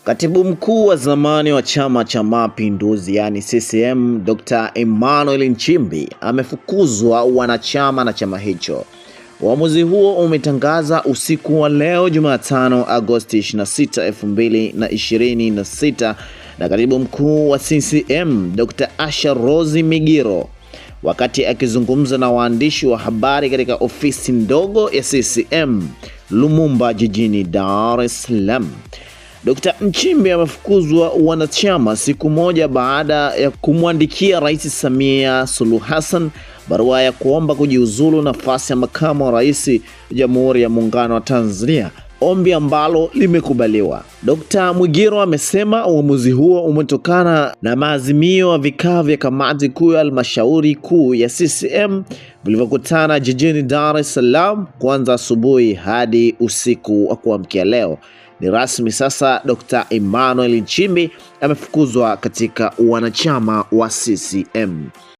Katibu mkuu wa zamani wa Chama cha Mapinduzi yani CCM Dr. Emmanuel Nchimbi amefukuzwa wanachama na chama hicho. Uamuzi huo umetangaza usiku wa leo Jumatano Agosti 26, 2026 na katibu mkuu wa CCM Dr. Asha Rose Migiro wakati akizungumza na waandishi wa habari katika ofisi ndogo ya CCM Lumumba jijini Dar es Salaam. Dr. Nchimbi amefukuzwa wanachama siku moja baada ya kumwandikia Rais Samia Suluhu Hassan barua ya kuomba kujiuzulu nafasi ya makamu wa rais Jamhuri ya Muungano wa Tanzania, ombi ambalo limekubaliwa. Dr. Migiro amesema uamuzi huo umetokana na maazimio ya vikao vya kamati kuu ya halmashauri kuu ya CCM vilivyokutana jijini Dar es Salaam kuanza asubuhi hadi usiku wa kuamkia leo. Ni rasmi sasa, Dr. Emmanuel Nchimbi amefukuzwa katika wanachama wa CCM.